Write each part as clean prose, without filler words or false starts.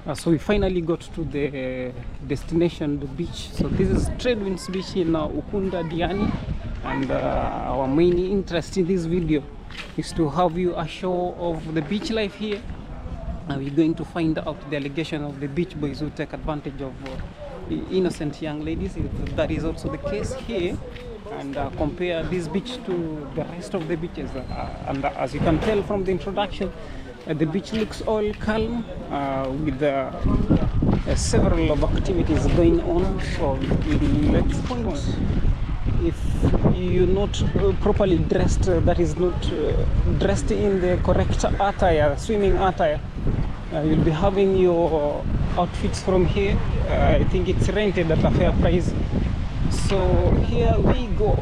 So we finally got to the destination, the beach. So this is Tradewinds Beach in Ukunda, Diani, and our main interest in this video is to have you a show of the beach life here. We're going to find out the allegation of the beach boys who take advantage of innocent young ladies, if that is also the case here, and compare this beach to the rest of the beaches. And as you can tell from the introduction, the beach looks all calm with several of activities going on. So let's point, if you're not properly dressed, that is not dressed in the correct attire, swimming attire, you'll be having your outfits from here. I think it's rented at a fair price. So here we go.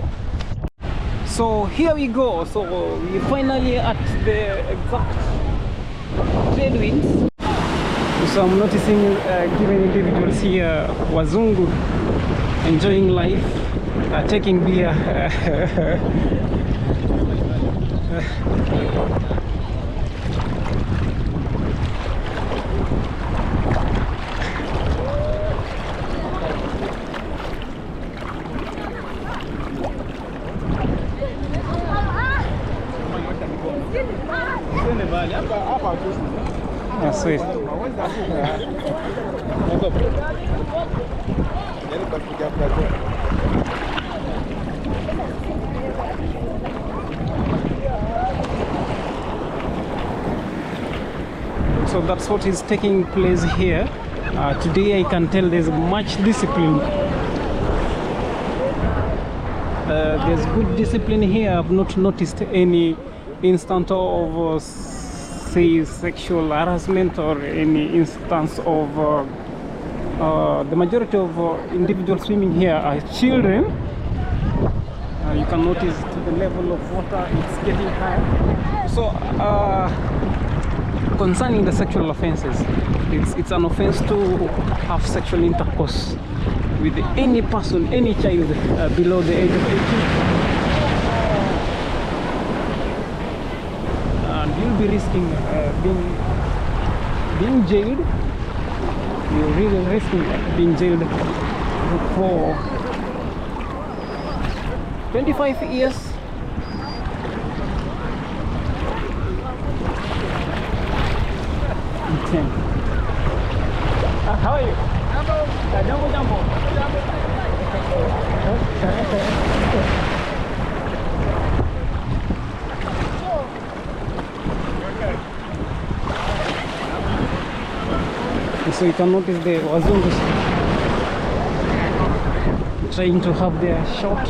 So we're finally at the exact Tradewinds. So I'm noticing given individuals here, Wazungu, enjoying life, taking beer. Sweet. So that's what is taking place here. Today I can tell there's much discipline. There's good discipline here. I've not noticed any instance of say sexual harassment or any instance of the majority of individuals swimming here are children. You can notice the level of water, it's getting high. So concerning the sexual offenses, it's an offense to have sexual intercourse with any person, any child below the age of 18. You'll be risking being jailed. You're really risking being jailed for 25 years. How are you? Jumbo. So you can notice the Wazungus trying to have their shot.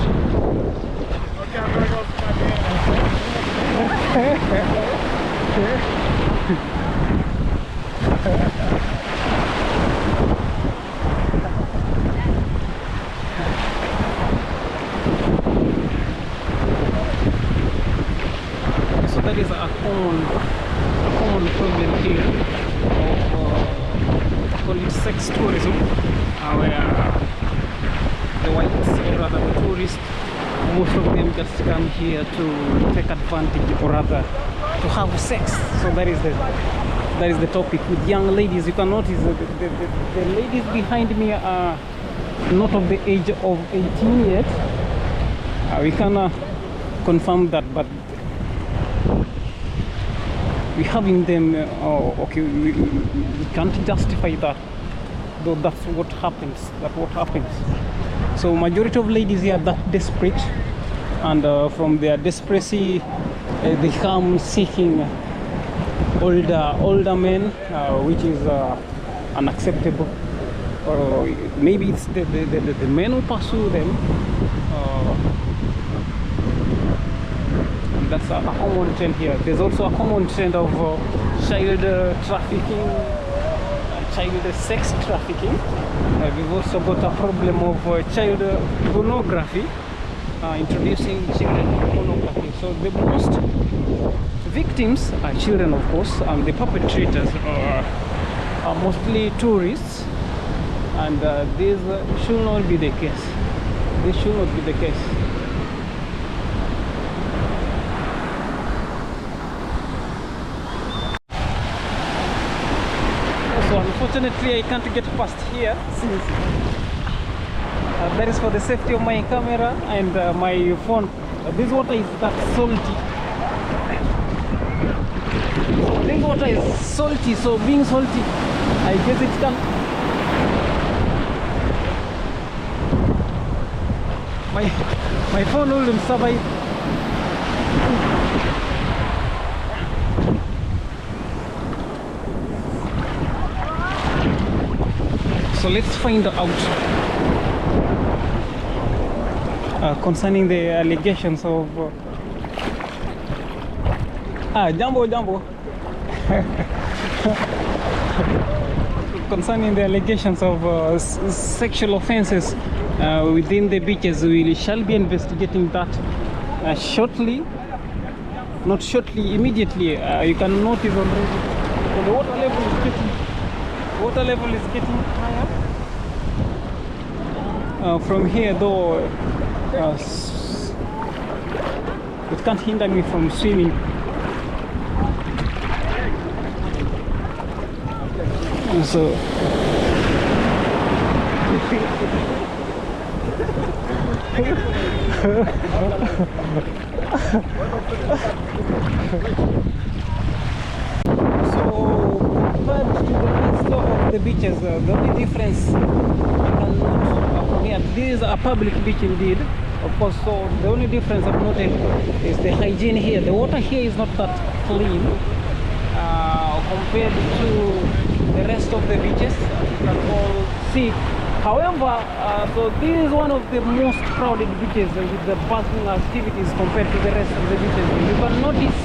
So that is a common problem here. Call it sex tourism, where the whites, or rather the tourists, most of them just come here to take advantage, or rather to have sex. So that is the topic with young ladies. You can notice the ladies behind me are not of the age of 18 yet. We cannot confirm that, but we having them. Okay, we can't justify that, though that's what happens. So majority of ladies here are that desperate, and from their desperation they come seeking older men, which is unacceptable. Or maybe it's the men who pursue them. That's a common trend here. There's also a common trend of child trafficking, child sex trafficking. We've also got a problem of child pornography, introducing children to pornography. So the most victims are children, of course, and the perpetrators are mostly tourists, and this should not be the case. So unfortunately I can't get past here since that is for the safety of my camera and my phone. This water is that salty. So this water is salty, so being salty, I guess it can. My phone wouldn't survive. So let's find out concerning the allegations of Jambo concerning the allegations of sexual offenses within the beaches. We shall be investigating that shortly, not shortly, immediately. You can notice already the water level is getting higher from here, though it can't hinder me from swimming. So compared to the rest of the beaches, the only difference I can note from here, this is a public beach indeed, of course, so the only difference I've noted is the hygiene here. The water here is not that clean compared to the rest of the beaches. You can all see. However, so this is one of the most crowded beaches with the bustling activities compared to the rest of the beaches. You can notice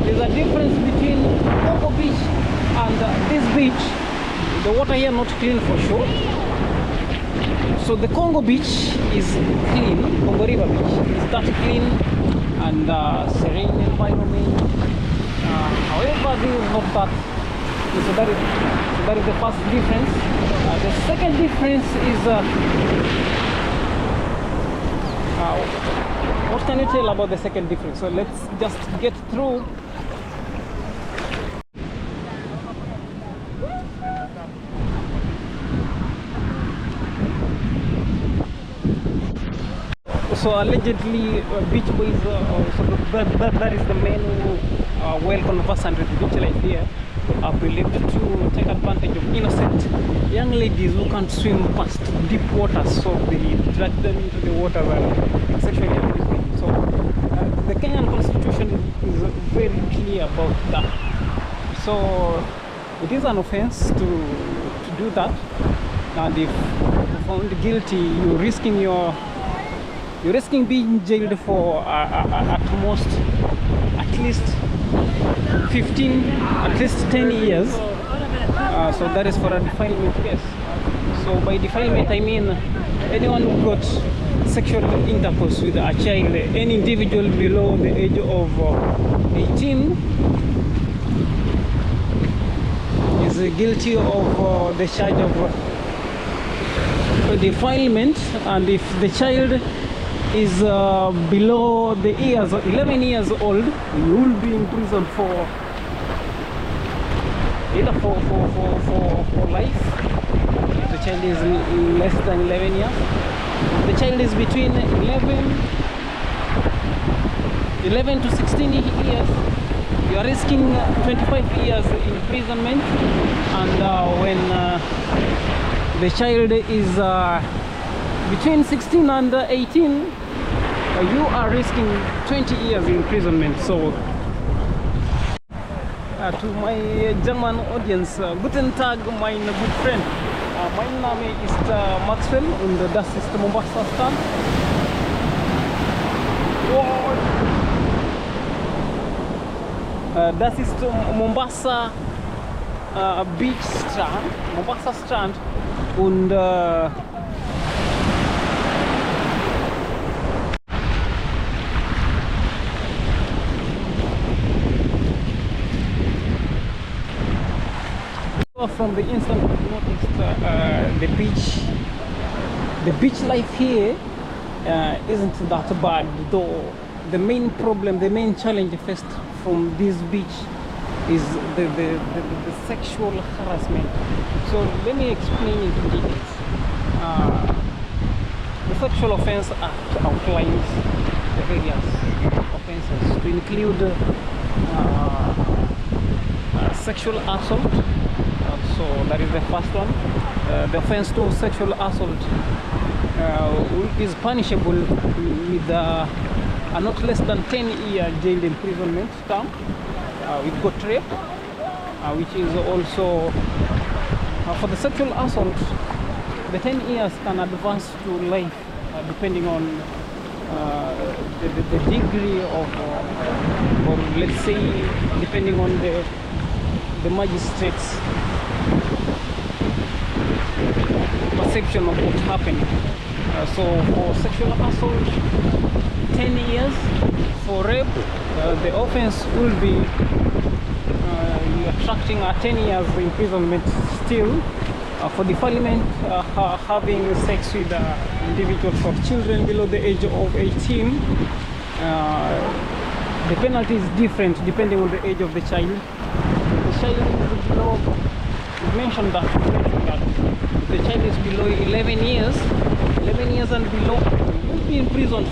there's a difference between Congo Beach and this beach. The water here not clean for sure. So the Congo Beach is clean. Congo River Beach is that clean and serene environment. However, this is not that. So that is the first difference. The second difference is what can you tell about the second difference? So let's just get through. So allegedly beach boys, so that is the men who are well conversant with beach life here, are believed to take advantage of innocent young ladies who can't swim past deep water, so they drag them into the water and sexually abuse them. So the Kenyan constitution is very clear about that. So it is an offense to do that, and if found guilty, you're risking being jailed for at most at least 15, at least 10 years. So that is for a defilement case. So by defilement I mean anyone who got sexual intercourse with a child, any individual below the age of 18 is guilty of the charge of defilement, and if the child is below the years, 11 years old, you will be in prison for either for life. If the child is less than 11 years, if the child is between 11 to 16 years, you are risking 25 years imprisonment, and when the child is between 16 and 18, you are risking 20 years imprisonment. So to my German audience, guten Tag, mein good friend. Mein Name ist Maxwell und das ist Mombasa Strand. Das ist Mombasa Beach Strand, Mombasa Strand, und from the instant we noticed the beach life here isn't that bad, though the main problem, the main challenge faced from this beach is the sexual harassment. So let me explain it in details. The Sexual Offence Act outlines the various offences to include sexual assault. So that is the first one. The offence to sexual assault is punishable with a not less than 10-year jail imprisonment term. We've got rape, which is also for the sexual assault. The 10 years can advance to life, depending on the degree of, or let's say, depending on the magistrate's perception of what happened. So for sexual assault, 10 years. For rape, the offense will be attracting a 10 years imprisonment still. For defilement, having sex with individuals or children below the age of 18, the penalty is different depending on the age of the child. The child is below, you mentioned that if the child is below 11 years and below, will be imprisoned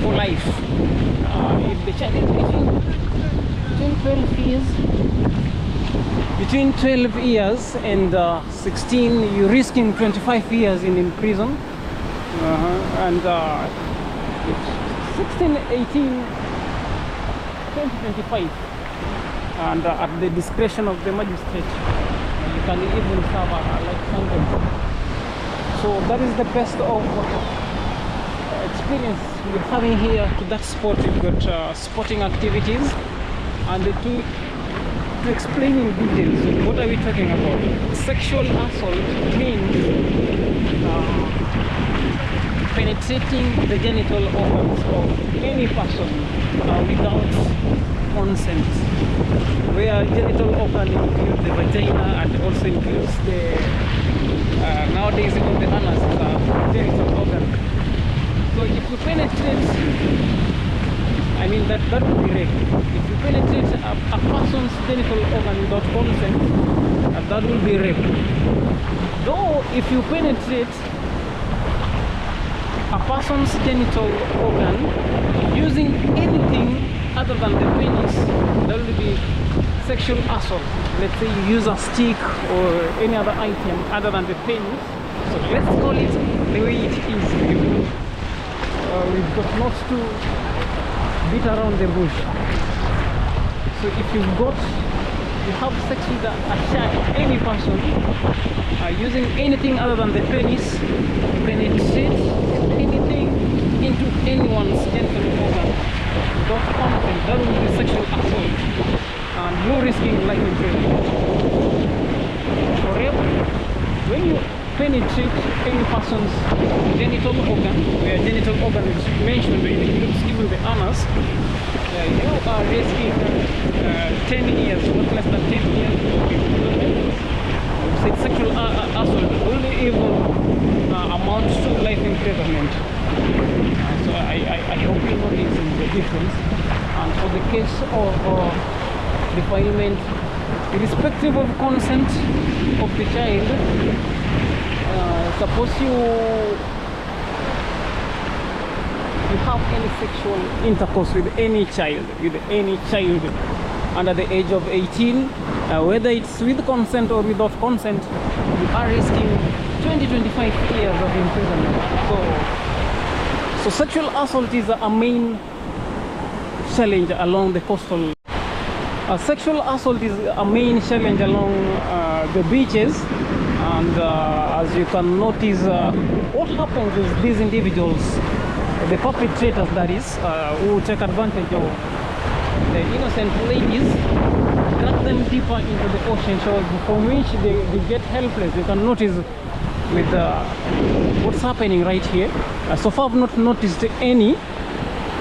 for life. If the child is between 12 years and 16, you're risking 25 years in prison. And 16, 18, 20, 25. And at the discretion of the magistrate, you can even serve a life sentence. So that is the best of experience we're having here to that sport. We've got sporting activities, and to explain in details what are we talking about. Sexual assault means penetrating the genital organs of any person without consent, where genital organ includes the vagina and also includes the nowadays even the anus is a genital organ. So if you penetrate, I mean that would be rape. If you penetrate a person's genital organ without consent, that will be rape. Though if you penetrate a person's genital organ using anything other than the penis, that will be sexual assault. Let's say you use a stick or any other item other than the penis. So let's call it the way it is. We've got not to beat around the bush. So if you have sex with a child, any person, using anything other than the penis, penetrate anything into anyone's genital organ without consent, that will be sexual assault, and you're risking life imprisonment. For rape, when you penetrate any person's genital organ, where genital organ is mentioned, it includes even the anus, you are risking 10 years, not less than 10 years of imprisonment. Sexual assault only even amounts to life imprisonment. So I hope you notice the difference. And for the case of defilement, irrespective of consent of the child, suppose you have any sexual intercourse with any child under the age of 18, whether it's with consent or without consent, you are risking 20-25 years of imprisonment. So sexual assault is a main challenge along the coastal. Sexual assault is a main challenge along the beaches, and as you can notice, what happens is these individuals, the perpetrators that is, who take advantage of the innocent ladies, drag them deeper into the ocean, so from which they get helpless. You can notice with what's happening right here. So far I've not noticed any,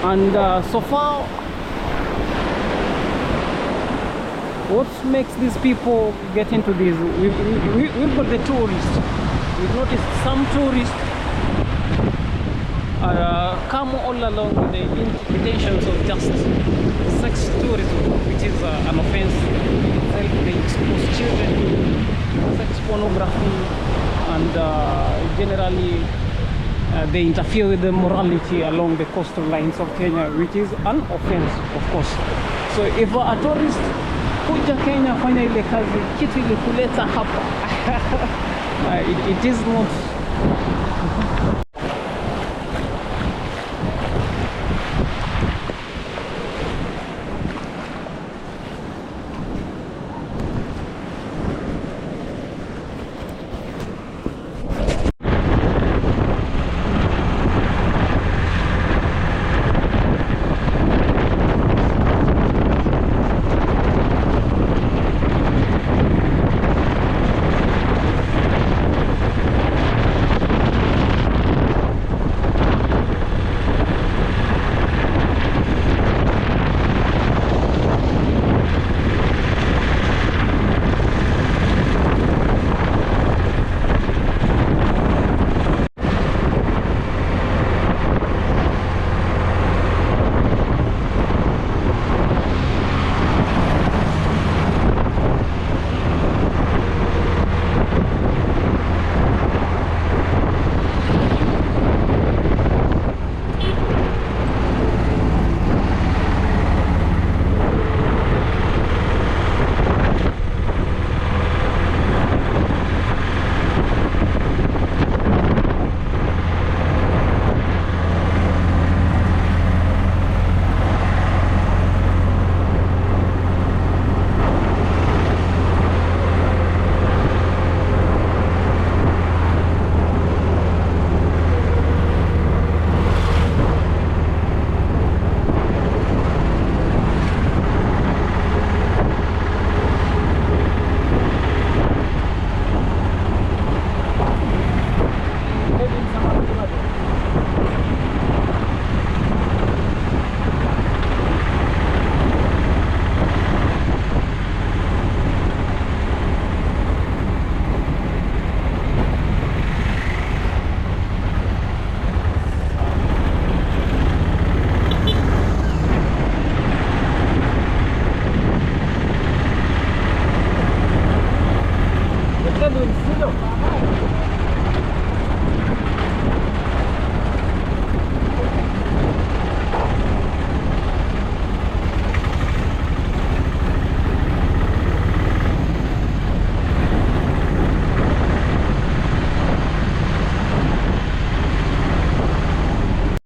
and so far what makes these people get into this, we've got the tourists. We've noticed some tourists come all along with the intentions of just sex tourism, which is an offense itself. They expose children to sex pornography, and generally they interfere with the morality along the coastal lines of Kenya, which is an offense, of course. So if a tourist kuja Kenya fanya ile kazi, kitu ile kuleta hapa it is not